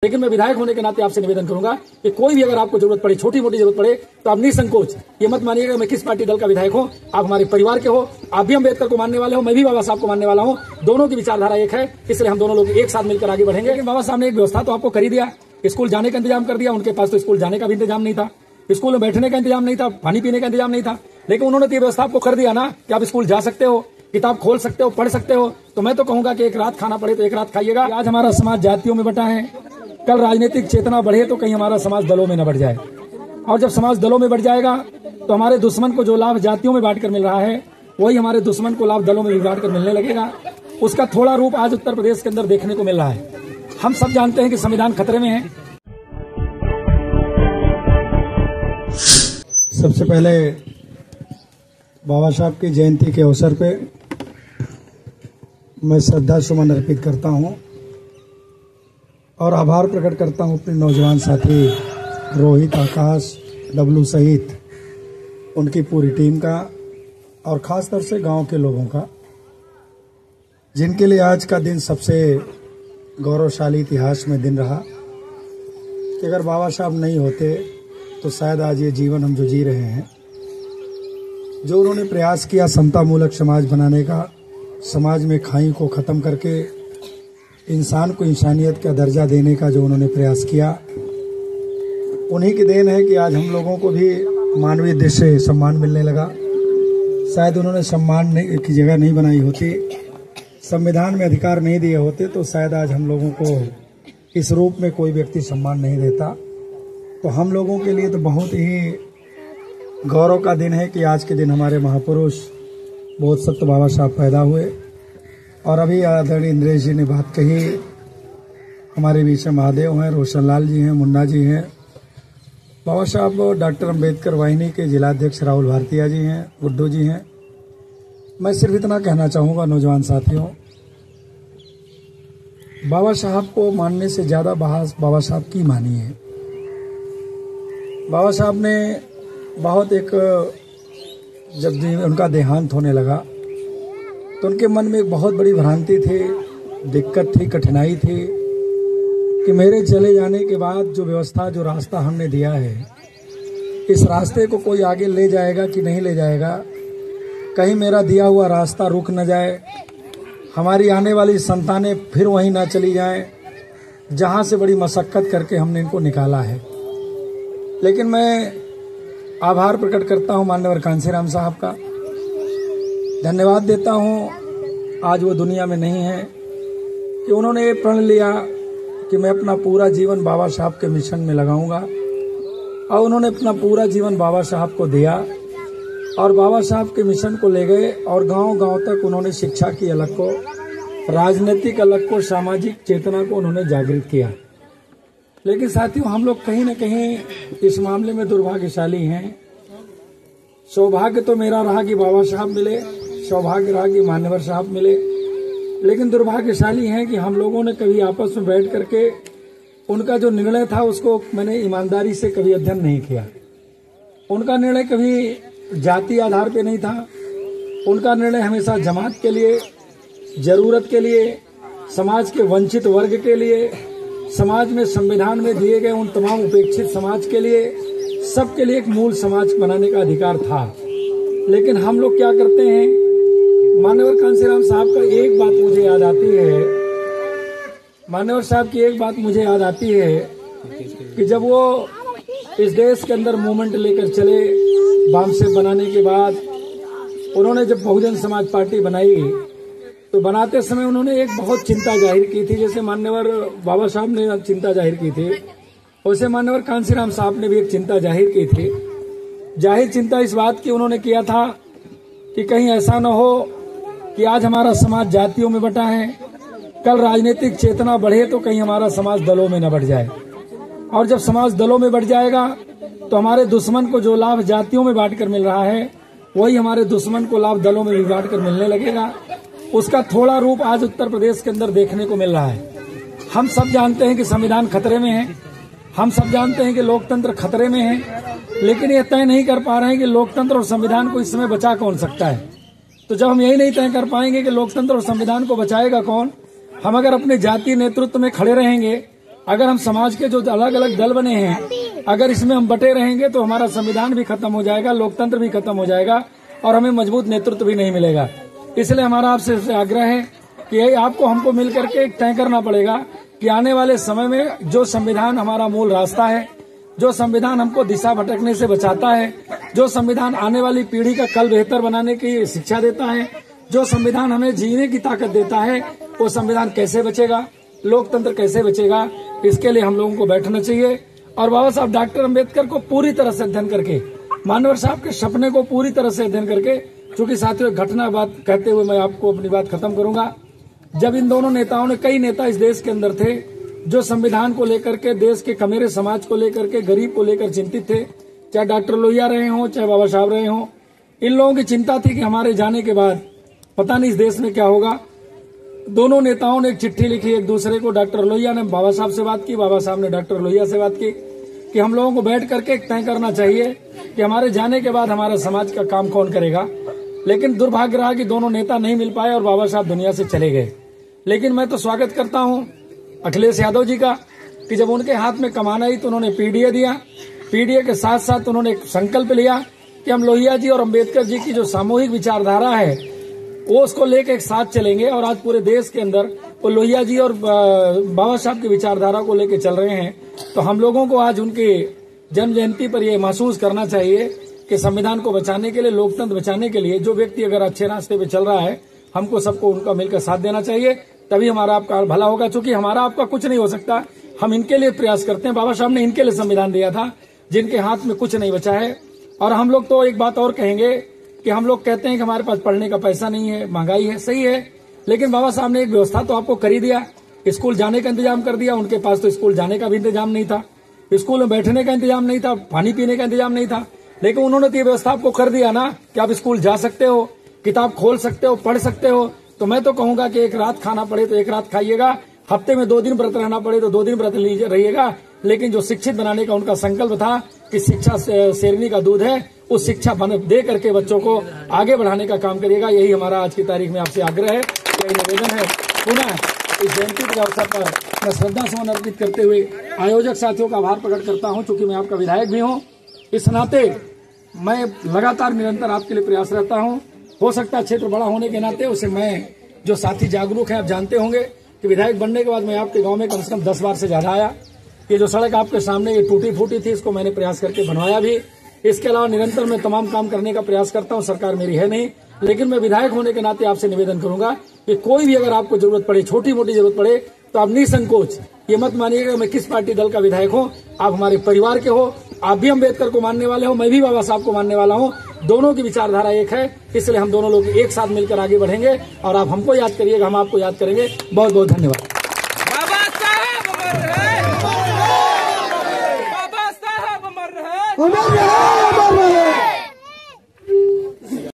लेकिन मैं विधायक होने के नाते आपसे निवेदन करूंगा कि कोई भी अगर आपको जरूरत पड़े, छोटी मोटी जरूरत पड़े, तो आप निसंकोच ये मत मानिएगा मैं किस पार्टी दल का विधायक हूं। आप हमारे परिवार के हो, आप भी अम्बेडकर को मानने वाले हो, मैं भी बाबा साहब को मानने वाला हूं। दोनों की विचारधारा एक है, इसलिए हम दोनों लोग एक साथ मिलकर आगे बढ़ेंगे। लेकिन बाबा साहब ने एक व्यवस्था तो आपको कर ही दिया, स्कूल जाने का इंतजाम कर दिया। उनके पास तो स्कूल जाने का भी इंतजाम नहीं था, स्कूल में बैठने का इंतजाम नहीं था, पानी पीने का इंतजाम नहीं था, लेकिन उन्होंने तो ये व्यवस्था आपको कर दिया ना कि आप स्कूल जा सकते हो, किताब खोल सकते हो, पढ़ सकते हो। तो मैं तो कहूंगा कि एक रात खाना पड़े तो एक रात खाइएगा। आज हमारा समाज जातियों में बटा है, कल राजनीतिक चेतना बढ़े तो कहीं हमारा समाज दलों में न बढ़ जाए, और जब समाज दलों में बढ़ जाएगा तो हमारे दुश्मन को जो लाभ जातियों में बांटकर मिल रहा है वही हमारे दुश्मन को लाभ दलों में भी बांटकर मिलने लगेगा। उसका थोड़ा रूप आज उत्तर प्रदेश के अंदर देखने को मिल रहा है। हम सब जानते हैं कि संविधान खतरे में है। सबसे पहले बाबा साहब की जयंती के अवसर पे मैं श्रद्धा सुमन अर्पित करता हूं और आभार प्रकट करता हूं अपने नौजवान साथी रोहित, आकाश, डब्लू सहित उनकी पूरी टीम का, और खास तौर से गांव के लोगों का, जिनके लिए आज का दिन सबसे गौरवशाली इतिहास में दिन रहा। कि अगर बाबा साहब नहीं होते तो शायद आज ये जीवन हम जो जी रहे हैं, जो उन्होंने प्रयास किया समतामूलक समाज बनाने का, समाज में खाई को ख़त्म करके इंसान को इंसानियत का दर्जा देने का जो उन्होंने प्रयास किया, उन्हीं की देन है कि आज हम लोगों को भी मानवीय दृष्टि से सम्मान मिलने लगा। शायद उन्होंने सम्मान की जगह नहीं बनाई होती, संविधान में अधिकार नहीं दिए होते, तो शायद आज हम लोगों को इस रूप में कोई व्यक्ति सम्मान नहीं देता। तो हम लोगों के लिए तो बहुत ही गौरव का दिन है कि आज के दिन हमारे महापुरुष बोध सत्य बाबा साहब पैदा हुए। और अभी आदरणीय इंद्रेश जी ने बात कही, हमारे बीच में महादेव हैं, रोशन लाल जी हैं, मुन्ना जी हैं, बाबा साहब डॉक्टर अम्बेडकर वाहिनी के जिलाध्यक्ष राहुल भारतीया जी हैं, गुड्डू जी हैं। मैं सिर्फ इतना कहना चाहूँगा नौजवान साथियों, बाबा साहब को मानने से ज़्यादा बाबा साहब की मानी है। बाबा साहब ने बहुत जब उनका देहांत होने लगा तो उनके मन में एक बहुत बड़ी भ्रांति थी, दिक्कत थी, कठिनाई थी कि मेरे चले जाने के बाद जो व्यवस्था, जो रास्ता हमने दिया है, इस रास्ते को कोई आगे ले जाएगा कि नहीं ले जाएगा, कहीं मेरा दिया हुआ रास्ता रुक न जाए, हमारी आने वाली संतानें फिर वहीं ना चली जाएं, जहां से बड़ी मशक्कत करके हमने इनको निकाला है। लेकिन मैं आभार प्रकट करता हूं माननीय कांसीराम साहब का, धन्यवाद देता हूं, आज वो दुनिया में नहीं है, कि उन्होंने ये प्रण लिया कि मैं अपना पूरा जीवन बाबा साहब के मिशन में लगाऊंगा, और उन्होंने अपना पूरा जीवन बाबा साहब को दिया और बाबा साहब के मिशन को ले गए, और गांव-गांव तक उन्होंने शिक्षा की अलग को, राजनीतिक अलग को, सामाजिक चेतना को उन्होंने जागृत किया। लेकिन साथियों, हम लोग कहीं न कहीं इस मामले में दुर्भाग्यशाली हैं। सौभाग्य तो मेरा रहा कि बाबा साहब मिले, सौभाग्य रहा कि मान्यवर साहब मिले, लेकिन दुर्भाग्यशाली हैं कि हम लोगों ने कभी आपस में बैठ करके उनका जो निर्णय था उसको मैंने ईमानदारी से कभी अध्ययन नहीं किया। उनका निर्णय कभी जाति आधार पे नहीं था, उनका निर्णय हमेशा जमात के लिए, जरूरत के लिए, समाज के वंचित वर्ग के लिए, समाज में संविधान में दिए गए उन तमाम उपेक्षित समाज के लिए, सबके लिए एक मूल समाज बनाने का अधिकार था। लेकिन हम लोग क्या करते हैं, माननीय कांसीराम साहब का एक बात मुझे याद आती है, माननीय साहब की एक बात मुझे याद आती है कि जब वो इस देश के अंदर मूवमेंट लेकर चले, बामसेफ बनाने के बाद उन्होंने जब बहुजन समाज पार्टी बनाई तो बनाते समय उन्होंने एक बहुत चिंता जाहिर की थी। जैसे मान्यवर बाबा साहब ने चिंता जाहिर की थी, वैसे मान्यवर कांसीराम साहब ने भी एक चिंता जाहिर की थी। जाहिर चिंता इस बात की उन्होंने किया था कि कहीं ऐसा न हो कि आज हमारा समाज जातियों में बटा है, कल राजनीतिक चेतना बढ़े तो कहीं हमारा समाज दलों में न बढ़ जाए, और जब समाज दलों में बढ़ जाएगा तो हमारे दुश्मन को जो लाभ जातियों में बांटकर मिल रहा है वही हमारे दुश्मन को लाभ दलों में भी बांटकर मिलने लगेगा। उसका थोड़ा रूप आज उत्तर प्रदेश के अंदर देखने को मिल रहा है। हम सब जानते हैं कि संविधान खतरे में है, हम सब जानते हैं कि लोकतंत्र खतरे में है, लेकिन ये तय नहीं कर पा रहे हैं कि लोकतंत्र और संविधान को इस समय बचा कौन सकता है। तो जब हम यही नहीं तय कर पाएंगे कि लोकतंत्र और संविधान को बचाएगा कौन, हम अगर अपने जातीय नेतृत्व में खड़े रहेंगे, अगर हम समाज के जो अलग अलग दल बने हैं, अगर इसमें हम बटे रहेंगे तो हमारा संविधान भी खत्म हो जाएगा, लोकतंत्र भी खत्म हो जाएगा और हमें मजबूत नेतृत्व भी नहीं मिलेगा। इसलिए हमारा आपसे आग्रह है कि आपको हमको मिलकर के तय करना पड़ेगा कि आने वाले समय में जो संविधान हमारा मूल रास्ता है, जो संविधान हमको दिशा भटकने से बचाता है, जो संविधान आने वाली पीढ़ी का कल बेहतर बनाने की शिक्षा देता है, जो संविधान हमें जीने की ताकत देता है, वो संविधान कैसे बचेगा, लोकतंत्र कैसे बचेगा, इसके लिए हम लोगों को बैठना चाहिए। और बाबा साहब डॉक्टर अम्बेडकर को पूरी तरह से अध्ययन करके, मानवर साहब के सपने को पूरी तरह से अध्ययन करके, चूंकि साथियों घटना बात कहते हुए मैं आपको अपनी बात खत्म करूंगा। जब इन दोनों नेताओं ने, कई नेता इस देश के अंदर थे जो संविधान को लेकर के, देश के कमेरे समाज को लेकर के, गरीब को लेकर चिंतित थे, चाहे डॉक्टर लोहिया रहे हों, चाहे बाबा साहब रहे हों। इन लोगों की चिंता थी कि हमारे जाने के बाद पता नहीं इस देश में क्या होगा। दोनों नेताओं ने एक चिट्ठी लिखी एक दूसरे को। डॉक्टर लोहिया ने बाबा साहब से बात की, बाबा साहब ने डॉक्टर लोहिया से बात की कि हम लोगों को बैठ करके तय करना चाहिए कि हमारे जाने के बाद हमारे समाज का काम कौन करेगा। लेकिन दुर्भाग्य रहा कि दोनों नेता नहीं मिल पाए और बाबा साहब दुनिया से चले गए। लेकिन मैं तो स्वागत करता हूं अखिलेश यादव जी का कि जब उनके हाथ में कमान आई तो उन्होंने पीडीए दिया। पीडीए के साथ साथ उन्होंने एक संकल्प लिया कि हम लोहिया जी और अम्बेडकर जी की जो सामूहिक विचारधारा है वो उसको लेकर एक साथ चलेंगे। और आज पूरे देश के अंदर वो लोहिया जी और बाबा साहब की विचारधारा को लेकर चल रहे हैं। तो हम लोगों को आज उनके जन्म जयंती पर यह महसूस करना चाहिए कि संविधान को बचाने के लिए, लोकतंत्र बचाने के लिए जो व्यक्ति अगर अच्छे रास्ते पे चल रहा है, हमको सबको उनका मिलकर साथ देना चाहिए, तभी हमारा आपका भला होगा। चूंकि हमारा आपका कुछ नहीं हो सकता, हम इनके लिए प्रयास करते हैं। बाबा साहब ने इनके लिए संविधान दिया था जिनके हाथ में कुछ नहीं बचा है। और हम लोग तो एक बात और कहेंगे कि हम लोग कहते हैं कि हमारे पास पढ़ने का पैसा नहीं है, महंगाई है, सही है, लेकिन बाबा साहब ने एक व्यवस्था तो आपको कर ही दिया, स्कूल जाने का इंतजाम कर दिया। उनके पास तो स्कूल जाने का भी इंतजाम नहीं था, स्कूल में बैठने का इंतजाम नहीं था, पानी पीने का इंतजाम नहीं था, लेकिन उन्होंने तो ये व्यवस्था आपको कर दिया ना कि आप स्कूल जा सकते हो, किताब खोल सकते हो, पढ़ सकते हो। तो मैं तो कहूंगा कि एक रात खाना पड़े तो एक रात खाइएगा, हफ्ते में 2 दिन व्रत रहना पड़े तो 2 दिन व्रत रहिएगा। लेकिन जो शिक्षित बनाने का उनका संकल्प था कि शिक्षा शेरनी का दूध है, उस शिक्षा दे करके बच्चों को आगे बढ़ाने का काम करिएगा। यही हमारा आज की तारीख में आपसे आग्रह है, यही निवेदन है। पुनः इस जयंती के अवसर पर मैं श्रद्धा सुमन अर्पित करते हुए आयोजक साथियों का आभार प्रकट करता हूं। चूंकि मैं आपका विधायक भी हूं, इस नाते मैं लगातार निरंतर आपके लिए प्रयास रहता हूं। हो सकता है क्षेत्र बड़ा होने के नाते उसे मैं, जो साथी जागरूक है, आप जानते होंगे कि विधायक बनने के बाद मैं आपके गांव में कम से कम 10 बार से ज्यादा आया। ये जो सड़क आपके सामने ये टूटी फूटी थी, इसको मैंने प्रयास करके बनवाया भी। इसके अलावा निरंतर मैं तमाम काम करने का प्रयास करता हूं। सरकार मेरी है नहीं, लेकिन मैं विधायक होने के नाते आपसे निवेदन करूंगा कि कोई भी अगर आपको जरूरत पड़े, छोटी मोटी जरूरत पड़े, तो आप निसंकोच, ये मत मानिएगा मैं किस पार्टी दल का विधायक हूं, आप हमारे परिवार के हो, आप भी अम्बेडकर को मानने वाले हो, मैं भी बाबा साहब को मानने वाला हूं। दोनों की विचारधारा एक है, इसलिए हम दोनों लोग एक साथ मिलकर आगे बढ़ेंगे और आप हमको याद करिएगा, हम आपको याद करेंगे। बहुत बहुत धन्यवाद। बाबा साहब अमर रहे, बाबा साहब अमर रहे।